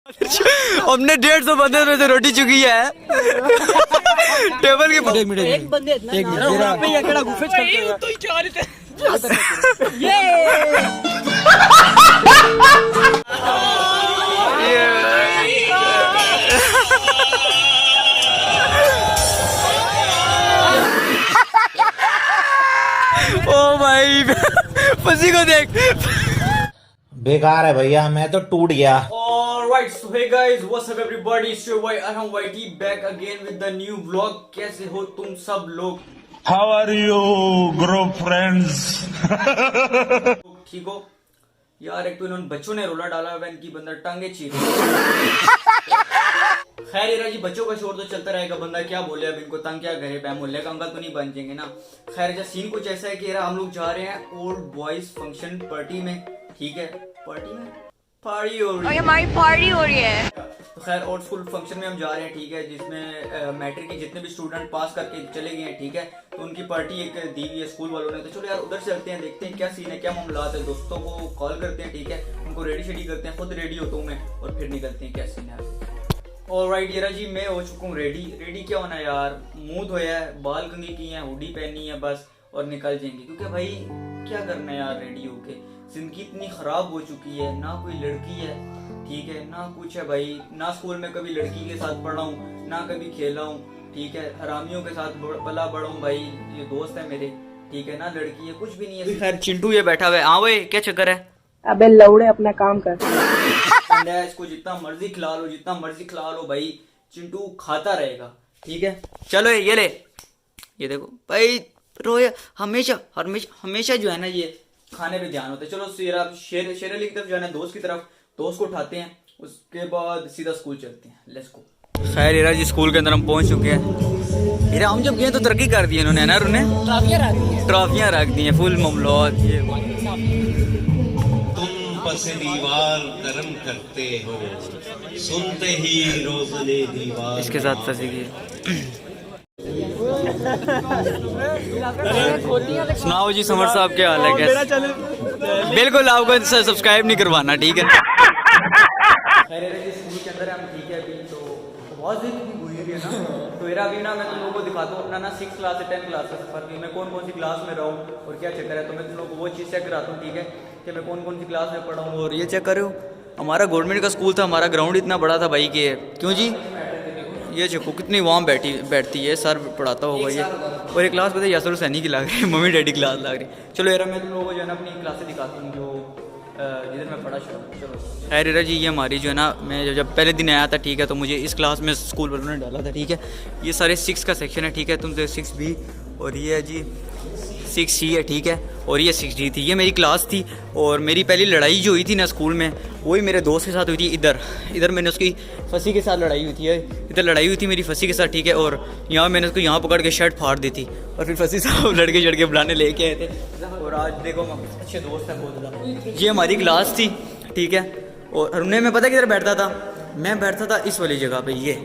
हमने 150 बंदे में से रोटी चुकी है टेबल के एक बंदे ओ भाई फंसी को देख बेकार है भैया, मैं तो टूट गया। Alright, so hey guys, what's up everybody? It's your boy Arham YT back again with the new vlog. कैसे हो तुम सब लोग? How are you, group friends? ठीक हो? यार एक तो इन्होंने बच्चों ने रोला डाला है इनकी बंदा टांगे चीर। खैर यार जी बच्चों का शोर तो चलता रहेगा, बंदा क्या बोले अब इनको तंग क्या करे, मोहल्ले का अंकल तो नहीं बन जाएंगे ना। खैर जो सीन कुछ ऐसा है कि यार हम लोग जा रहे हैं ओल्ड बॉयज फंक्शन पार्टी में, ठीक है पार्टी में पार्टी हो रही है, हमारी पार्टी हो रही है। तो खैर ओल्ड स्कूल फंक्शन में हम जा रहे हैं, ठीक है, जिसमें मैट्रिक के जितने भी स्टूडेंट पास करके चले गए हैं, ठीक है, तो उनकी पार्टी एक दी हुई है स्कूल वालों ने। तो चलो यार उधर चलते हैं, देखते हैं क्या सीन है, क्या मामला है। दोस्तों को कॉल करते हैं, ठीक है, उनको रेडी शेडी करते हैं, खुद रेडी होता हूँ मैं और फिर निकलते हैं क्या सीन है। ऑलराइट यार जी मैं हो चुका हूँ रेडी क्या होना यार, मुंह धोया है, बाल कंघी किए हैं, हुडी पहनी है बस और निकल जाएंगे, क्योंकि भाई क्या करना है यार रेडी होके। जिंदगी इतनी खराब हो चुकी है, ना कोई लड़की है, ठीक है, ना कुछ है भाई, ना स्कूल में कभी लड़की के साथ पढ़ा हूँ, ना कभी खेला हूँ, ठीक है, हरामियों के साथ पला बड़ा हूँ भाई, ये दोस्त है मेरे, ठीक है, ना लड़की है, कुछ भी नहीं है। खैर चिंटू ये बैठा हुआ है, हाँ भाई क्या चक्कर है? अबे लौड़े अपना काम कर। इसको जितना मर्जी खिला लो, जितना मर्जी खिला लो भाई, चिंटू खाता रहेगा, ठीक है। चलो ये ले, ये देखो भाई रोया हमेशा हमेशा जो है ना ये खाने पे ध्यान होता है। चलो शेर अली की तरफ जाना है, दोस्त की तरफ, दोस्त को उठाते हैं, उसके बाद सीधा स्कूल चलते हैं, लेट्स गो। खैर यार जी स्कूल के अंदर हम पहुंच चुके हैं। यार हम जब गए तो तरक्की कर दी इन्होंने, ना उन्हें ट्रॉफियां रख दी हैं, फुल मामलात ये। से दीवार गर्म करते हो, सुनते ही रोज़ने दीवार। इसके साथ फंसी गई। सुनाओ जी समर साहब क्या हाल है, कैसे? बिल्कुल आपको सब्सक्राइब नहीं करवाना, ठीक है। स्कूल के अंदर हम ठीक है, अभी तो बहुत देर हुई है ना, तो यार अभी ना मैं तुम लोगों को दिखाता हूँ अपना ना 6 क्लास से 10 क्लास का सफर भी, मैं कौन कौन सी क्लास में रहा हूँ और क्या चक्कर है, तो मैं तुम लोगों को वो चीज़ चेक कराता हूँ, ठीक है, कि मैं कौन कौन सी क्लास में पढ़ा हूँ। और ये चेक करो हमारा गवर्नमेंट का स्कूल था, हमारा ग्राउंड इतना बड़ा था भाई कि क्यों जी, ये चेको कितनी वार्म बैठती है, सर पढ़ाता होगा ये। और एक क्लास पता है यासर हुसैनी की लग रही है, मम्मी डैडी क्लास लग रही है। चलो यार मैं तुम लोगों को जो है ना अपनी क्लासें दिखाता हूँ जो जिधर मैं पढ़ा शुरू। चलो खैर जी ये हमारी जो है ना, मैं जब पहले दिन आया था, ठीक है, तो मुझे इस क्लास में स्कूल वालों ने डाला था, ठीक है। ये सारे 6 का सेक्शन है, ठीक है, तुमसे 6B और ये है जी 6C है, ठीक है, और ये 6D थी। ये मेरी क्लास थी और मेरी पहली लड़ाई जो हुई थी ना स्कूल में, वही मेरे दोस्त के साथ हुई थी। इधर मैंने उसकी फंसी के साथ लड़ाई हुई थी, इधर लड़ाई हुई थी मेरी फंसी के साथ, ठीक है, और यहाँ मैंने उसको यहाँ पकड़ के शर्ट फाड़ दी थी और फिर फंसी साहब लड़के बुलाने लेके आए थे। और आज देखो हम अच्छे दोस्त हैं बहुत ज़्यादा। ये हमारी क्लास थी, ठीक है, और उन्हें मैं पता किधर बैठता था, मैं बैठता था इस वाली जगह पे, ये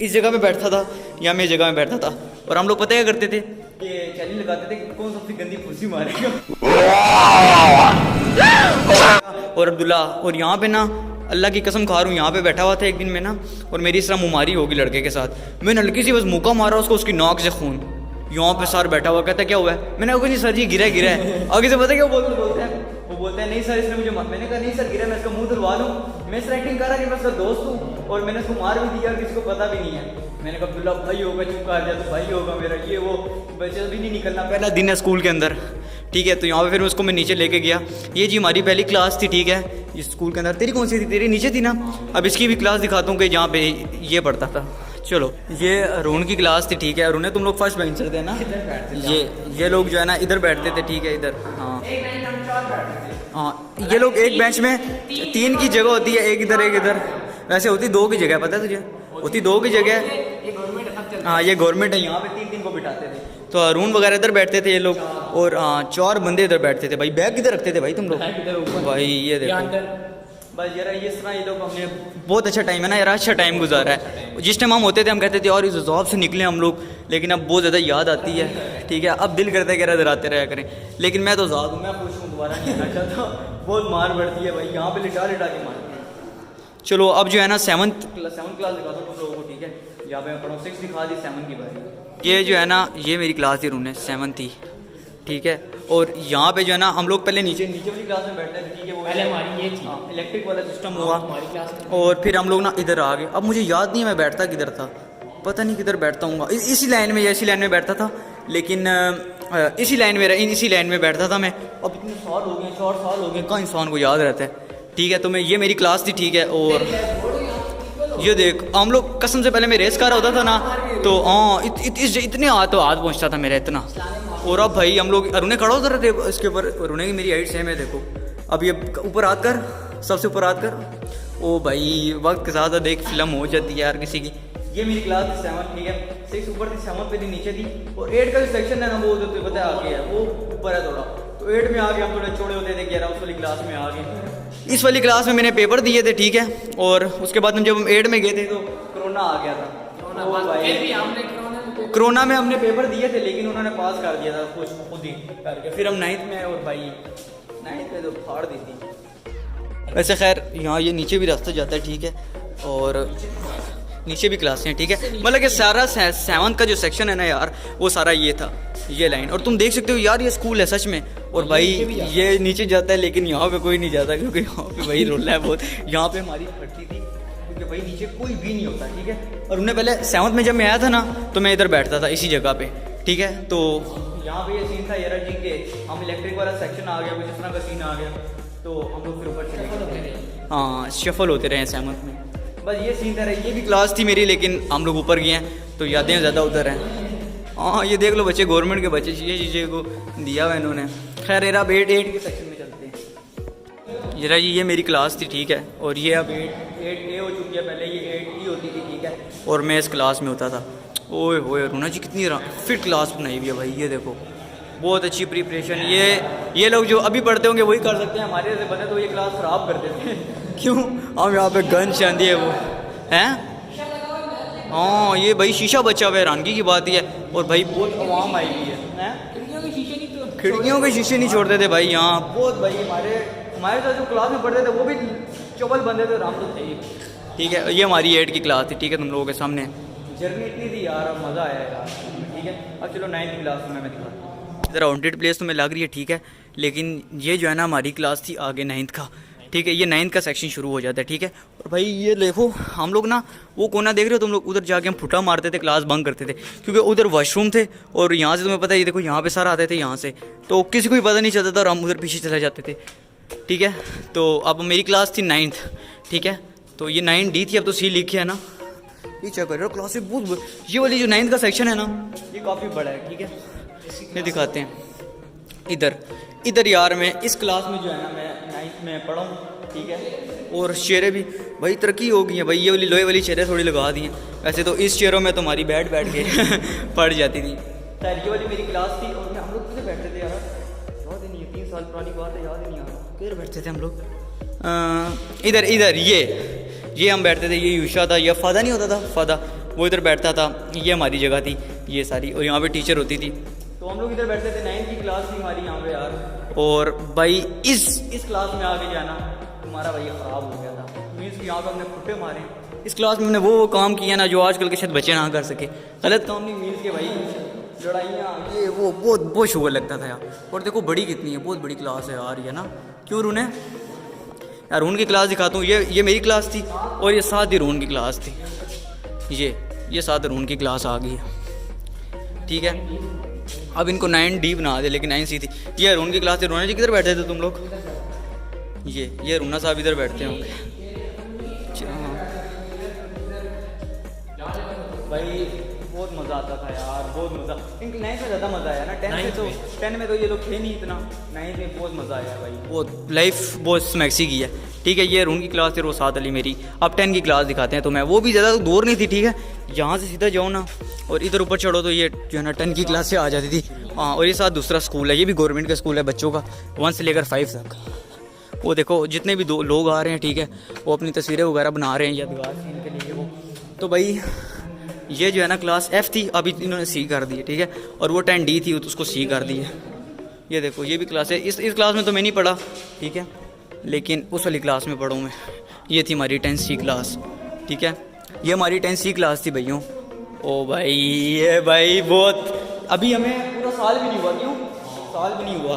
इस जगह पे बैठता था, या मैं इस जगह में बैठता था। और हम लोग पता क्या करते थे, ये चैलेंज लगाते थे कि कौन सबसे गंदी कुर्सी मारेगा। और अब्दुल्ला, और यहाँ पे ना अल्लाह की कसम खा रहा हूँ, यहाँ पे बैठा हुआ था एक दिन में ना, और मेरी इस तरह मुमारी होगी लड़के के साथ, मैंने हल्की सी बस मुक्का मारा उसको, उसकी नाक से खून। यहाँ पे सर बैठा हुआ, कहता क्या हुआ है, मैंने कहा नहीं सर जी गिरा है। आगे से पता क्या बोलते हैं, वो बोलते हैं नहीं सर इसने मुझे मार, मैंने कहा नहीं सर गिरा, मैं इसका मुंह धुलवा लूँ, मैं इस एक्टिंग कर रहा कि मैं उसका दोस्त हूँ और मैंने उसको मार भी दिया, किसी को पता भी नहीं है। मैंने कहा अब्दुल्ला भाई होगा, चुप कर जा तो भाई होगा मेरा, ये वो बच्चे भी नहीं निकलना, पहला दिन है स्कूल के अंदर, ठीक है। तो यहाँ पे फिर उसको मैं नीचे लेके गया। ये जी हमारी पहली क्लास थी, ठीक है, इस स्कूल के अंदर। तेरी कौन सी थी? तेरी नीचे थी ना। अब इसकी भी क्लास दिखाता हूँ कि जहाँ पे ये पढ़ता था। चलो ये अरुण की क्लास थी, ठीक है, अरुण तुम लोग फर्स्ट बेंचर थे ना, ये लोग जो है ना इधर बैठते थे, ठीक है, इधर। हाँ ये लोग एक बेंच में 3 की जगह होती है, एक इधर, वैसे होती 2 की जगह, पता है तुझे, होती 2 की जगह। हाँ ये गवर्नमेंट है, यहाँ पे 3 को बिठाते थे। तो अरुण वगैरह इधर बैठते थे ये लोग, और 4 बंदे इधर बैठते थे। भाई बैग किधर रखते थे भाई तुम लोग? भाई ये देखो बस यार ये सुना, ये लोग हमने बहुत अच्छा टाइम है ना यार, अच्छा टाइम गुजारा है। जिस टाइम हम होते थे हम कहते थे और इस जॉब से निकले हम लोग, लेकिन अब बहुत ज़्यादा याद आती है, ठीक है। अब दिल करता है कि इधर आते रहा करें, लेकिन मैं तो ज़ाद हूँ, मैं खुश हूँ, दोबारा नहीं आना चाहता। बहुत मार पड़ती है भाई, यहाँ पे लिटा के मारते हैं। चलो अब जो है ना सेवन्थ क्लास दिखाता हूँ तुम लोगों को, ठीक है। यहाँ पे मैं पढ़ा 6 दिखा दी, 7 की बारी। ये जो है ना ये मेरी क्लास थी, रूम 7 थी, ठीक है। और यहाँ पे जो है ना हम लोग पहले नीचे वाली क्लास में बैठते थे, ठीक है। वो पहले हमारी ये थी, इलेक्ट्रिक वाला सिस्टम हुआ हमारी क्लास में। और फिर हम लोग ना इधर आ गए। अब मुझे याद नहीं है मैं बैठता किधर था, पता नहीं किधर बैठता हूँ, इसी लाइन में या इसी लाइन में बैठता था, लेकिन इसी लाइन में बैठता था मैं। अब इतने साल हो गए, 4 साल हो गए, कहाँ इंसान को याद रहता है, ठीक है। तो मैं ये मेरी क्लास थी, ठीक है। और ये देख हम लोग कसम से पहले मैं रेस कर रहा होता था ना, तो हाँ इतने हाथ पहुँचता था मेरा इतना। और अब भाई हम लोग अरुणे खड़ा होता रहे थे इसके ऊपर, अरुणे की मेरी हाइट सेम है देखो। अब ये ऊपर हाथ कर, सबसे ऊपर हाथ कर। ओ भाई वक्त के साथ देख फिल्म हो जाती है यार किसी की। ये मेरी क्लास थी 7, ठीक है। 6 ऊपर थी, 7 पे थी नीचे थी। और 8 का जो सेक्शन है ना वो तो पता है आगे है, वो ऊपर है थोड़ा। तो 8 में आ गए हम, थोड़े छोटे होते थे, 11 उस वाली क्लास में आ गए। इस वाली क्लास में मैंने पेपर दिए थे, ठीक है। और उसके बाद जब हम 8 में गए थे तो कोरोना आ गया था। कोरोना में हमने पेपर दिए थे, लेकिन उन्होंने पास कर दिया था खुद ही करके। फिर हम 9th में, और भाई 9th में तो फाड़ दी थी। वैसे खैर यहाँ ये नीचे भी रास्ता जाता है, ठीक है। और नीचे भी क्लासें हैं, ठीक है। मतलब कि सारा 7th का जो सेक्शन है ना यार, वो सारा ये था, ये लाइन। और तुम देख सकते हो यार ये स्कूल है सच में। और भाई ये नीचे जाता है, लेकिन यहाँ पे कोई नहीं जाता, क्योंकि यहाँ पे भाई रोला है बहुत। यहाँ पे हमारी फटती थी, क्योंकि भाई नीचे कोई भी नहीं होता, ठीक है। और उन्हें पहले 7th में जब मैं आया था ना, तो मैं इधर बैठता था इसी जगह पे, ठीक है। तो यहाँ पे ये सीन था यार जी के, हम इलेक्ट्रिक वाला सेक्शन आ गया, कुछ इस तरह का सीन आ गया, तो हम लोग फिर ऊपर चले गए। हाँ शफल होते रहे 7th में, बस ये सीन था। ये भी क्लास थी मेरी, लेकिन हम लोग ऊपर गए हैं तो यादें ज़्यादा उधर हैं। हाँ ये देख लो बच्चे, गवर्नमेंट के बच्चे ये चीज़ें को दिया हुआ इन्होंने। खैर एरा 8 के सेक्शन में चलते हैं। जरा जी ये मेरी क्लास थी, ठीक है। और ये अब 8A हो चुकी है, पहले ये 8E होती थी, ठीक है। और मैं इस क्लास में होता था। ओए होए रूना जी कितनी फिट क्लास बनाई हुई है भाई, ये देखो बहुत अच्छी प्रिपरेशन। ये लोग जो अभी पढ़ते होंगे वही कर सकते हैं, हमारे जैसे बने तो ये क्लास ख़राब कर देते हैं। क्यों हम यहाँ पे गन चांदी है वो हैं। हाँ ये भाई शीशा बचा हुआ है, हैरानगी की बात ही है। और भाई बहुत आवाम आई हुई है, खिड़कियों के शीशे नहीं छोड़ते थे भाई यहाँ बहुत। भाई हमारे साथ जो क्लास में पढ़ते थे वो भी चौबल बंदे थे, राम तो थे ही, ठीक है। ये हमारी 8 की क्लास थी, ठीक है। तुम लोगों के सामने जर्नी इतनी थी यार, मज़ा आया यार, ठीक है। अब चलो 9th क्लास में मैं दिखाता हूँ। ज़रा हॉन्टेड प्लेस तो मैं लग रही है, ठीक है। लेकिन ये जो है ना हमारी क्लास थी आगे 9th का, ठीक है। ये 9th का सेक्शन शुरू हो जाता है, ठीक है। और भाई ये देखो हम लोग ना वो कोना देख रहे हो तुम लोग, उधर जाके हम फुटा मारते थे, क्लास बंक करते थे, क्योंकि उधर वॉशरूम थे। और यहाँ से तुम्हें पता है, ये देखो यहाँ पे सारा आते थे यहाँ से, तो किसी को भी पता नहीं चलता था और हम उधर पीछे चले जाते थे, ठीक है। तो अब मेरी क्लास थी 9th, ठीक है। तो ये 9D थी, अब तो C लिखे है ना, ये चेक कर रहे हो क्लास से बहुत। ये वाली जो 9th का सेक्शन है ना, ये काफ़ी बड़ा है, ठीक है। ये दिखाते हैं इधर यार मैं इस क्लास में जो है ना मैं 9th में पढ़ा हूँ, ठीक है। और चेयरें भी भाई तरक्की हो गई है भाई, ये वाली लोहे वाली चेयरें थोड़ी लगा दी हैं। वैसे तो इस चेयरों में तुम्हारी बैठ के पढ़ जाती थी। खैर ये वाली मेरी क्लास थी। और हम लोग किधर बैठते थे यार, याद ही नहीं है, 3 साल पुरानी बात है, याद ही नहीं आ रहा किधर बैठते थे हम लोग। इधर ये हम बैठते थे। ये यूशा था, या फ़ादा नहीं होता था, फ़ादा वो इधर बैठता था। ये हमारी जगह थी ये सारी, और यहाँ पे टीचर होती थी, तो हम लोग इधर बैठते थे। 9th की क्लास थी हमारी यहाँ पे यार। और भाई इस क्लास में आगे जाना तुम्हारा भाई ख़राब हो गया था, मीन्स कि यहाँ पे हमने फुटे मारे। इस क्लास में हमने वो काम किया ना जो आजकल के शायद बच्चे ना कर सके, गलत काम नहीं, मीन्स के भाई लड़ाइयाँ ये वो बहुत शुगर लगता था यार। और देखो बड़ी कितनी है, बहुत बड़ी क्लास है यार ये ना। क्यों रूने यार, रून की क्लास दिखाता हूँ। ये मेरी क्लास थी, और ये 7 ही रून की क्लास थी। ये 7 रून की क्लास आ गई है, ठीक है। अब इनको 9D बना दे, लेकिन 9C थी। ये अरुण की क्लास थी। रोना जी किधर बैठे थे तुम लोग? ये रुना साहब इधर बैठते होंगे। भाई बहुत मज़ा आता था यार, बहुत मज़ा। इनकी 9th में ज़्यादा मज़ा आया ना, 10 में तो ये लोग थे नहीं इतना। 9th में बहुत मज़ा आया भाई, बहुत लाइफ बहुत स्मैक्सी की है, ठीक है। ये अरुण की क्लास थी, वो 7 अली मेरी। अब 10 की क्लास दिखाते हैं। तो मैं वो भी ज़्यादा दूर नहीं थी, ठीक है। यहाँ से सीधा जाओ ना और इधर ऊपर चढ़ो तो ये जो है ना 10 की क्लास से आ जाती थी। हाँ, और ये साथ दूसरा स्कूल है, ये भी गवर्नमेंट का स्कूल है बच्चों का, 1 से लेकर 5 तक। वो देखो जितने भी लोग आ रहे हैं, ठीक है, वो अपनी तस्वीरें वगैरह बना रहे हैं यादगार सीन के लिए वो। तो भाई ये जो है ना क्लास F थी, अभी इन्होंने C कर दी है, ठीक है। और वो 10D थी, तो उसको C कर दी है। ये देखो ये भी क्लास है। इस क्लास में तो मैं नहीं पढ़ा, ठीक है, लेकिन उस वाली क्लास में पढ़ा हूँ मैं। ये थी हमारी 10th की क्लास, ठीक है। ये हमारी 10th की क्लास थी भैयों। ओ भाई ये भाई बहुत, अभी हमें पूरा साल भी नहीं हुआ, क्यों साल भी नहीं हुआ,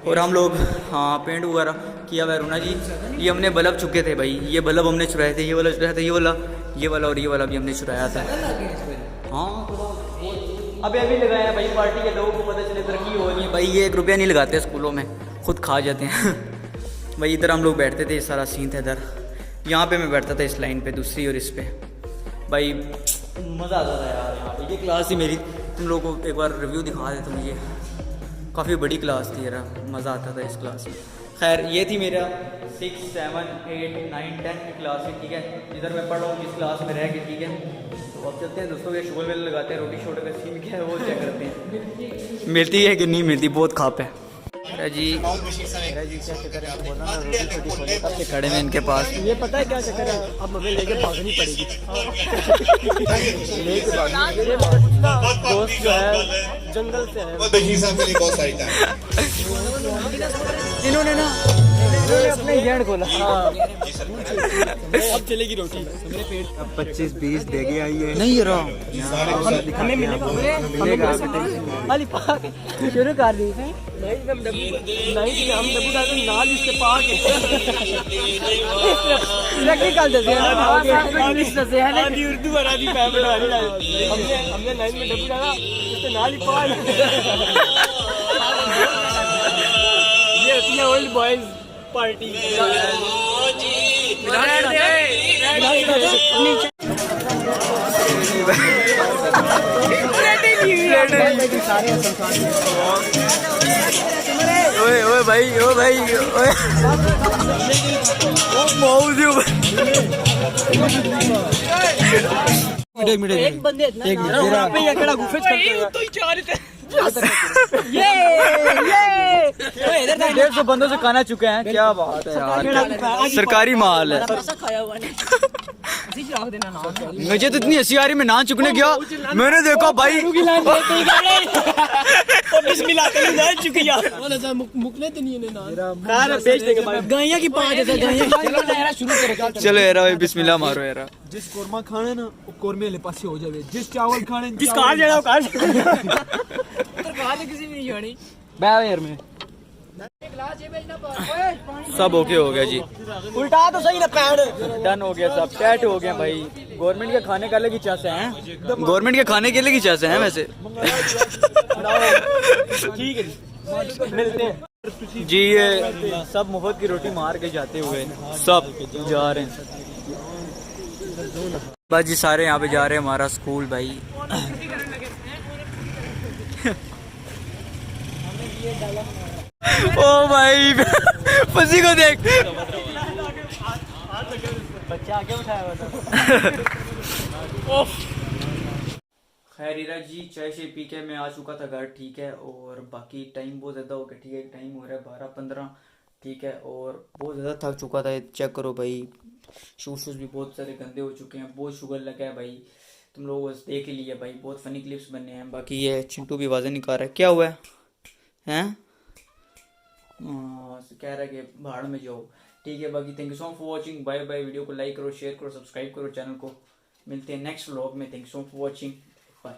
और हम लोग हाँ पेंट वगैरह किया हुआ रुना जी। ये हमने बल्ब चुके थे भाई, ये बल्ब हमने चुराए थे, ये वाला चुराया था, ये वाला और ये वाला भी हमने चुराया था। हाँ तो अभी लगाया भाई, पार्टी के लोगों को पता चले तरक्की हो रही है भाई। ये 1 रुपया नहीं लगाते स्कूलों में, खुद खा जाते हैं भाई। इधर हम लोग बैठते थे, इस सारा सीन था इधर, यहाँ पे मैं बैठता था इस लाइन पे दूसरी, और इस पे भाई मज़ा आता था यार यहाँ पे। ये क्लास थी मेरी, तुम लोगों को एक बार रिव्यू दिखा देता हूँ। ये काफ़ी बड़ी क्लास थी यार, मज़ा आता था इस क्लास में। खैर ये थी मेरा 6, 7, 8, 9, 10 की क्लास है, ठीक है। इधर मैं पढ़ रहा हूँ जिस क्लास में रह के, ठीक है। तो अब चलते हैं दोस्तों, ये शोल वेल लगाते हैं, रोटी शोट का सीन क्या है वो चेक करते हैं, मिलती है कि नहीं मिलती। बहुत खाप है जी, क्या चक्कर है, बोला ना रोटी छोटी खोले, कब से खड़े में इनके पास। ये पता है क्या चक्कर है, अब हमें लेके भागनी पड़ेगी। दोस्त जो है जंगल से है, इन्होंने अपने गेंड खोला। अब चलेगी रोटी। 25-20 देगे आई है नहीं रहा हमें मिलेगा अली पाक शुरू कर दी है। नहीं हम डब्बू डाल नाल इसके पाक प्रैक्टिकल दे दिया ना उर्दू वाला भी पैम डाली। हमने लाइन में डब्बू डाला, इसके नाल ही पाक। ये होती है ओल्ड बॉयज पार्टी। ओए ओए भाई, ओ भाई ओए एक बंदे इतना गुफे ये 150 बंदों से खाना चुके हैं। क्या बात है यार, सरकारी माल है। खाया हुआ मुझे तो इतनी हंसी आ रही, मैं ना चुकने गया, मैंने देखा भाई मुकने तो नहीं है गाइया की 5,000 गाइया चलो यार बिस्मिल्लाह मारो यार। जिस कोरमा खाने ना वो कोरमे ले पासे हो जावे, जिस चावल खाने जिस कार जाना कार किसी भी नहीं जानी यार में सब ओके हो गया जी, उल्टा तो सही ना पैड डन हो गया, सब सेट हो गया भाई। गवर्नमेंट के खाने के अलग ही चासे हैं, गवर्नमेंट के खाने के अलग ही चासे हैं वैसे। ठीक है मिलते हैं जी। ये सब मुफ्त की रोटी मार के जाते हुए सब जा रहे हैं बस जी, सारे यहाँ पे जा रहे हैं हमारा स्कूल भाई। ओ भाई फंसी को देख, बच्चा आगे उठाया हुआ था। खैर इरा जी चाय से पी के मैं आ चुका था घर, ठीक है। और बाकी टाइम बहुत ज़्यादा हो गया, ठीक है। टाइम हो रहा है 12-15, ठीक है। और बहुत ज़्यादा थक चुका था, चेक करो भाई, शूज़ भी बहुत सारे गंदे हो चुके हैं, बहुत शुगर लगा है भाई। तुम लोग बस देख ही लिया भाई, बहुत फ़नी क्लिप्स बनने हैं। बाकी ये चिंटू भी आवाज़ें नहीं कर रहा है, क्या हुआ है हैं? कह रहा है कि भाड़ में जाओ, ठीक है। बाकी thank you so much for watching, bye bye. Video को लाइक करो, शेयर करो, सब्सक्राइब करो चैनल को। मिलते हैं नेक्स्ट व्लॉग में। Thank you so much for watching, bye.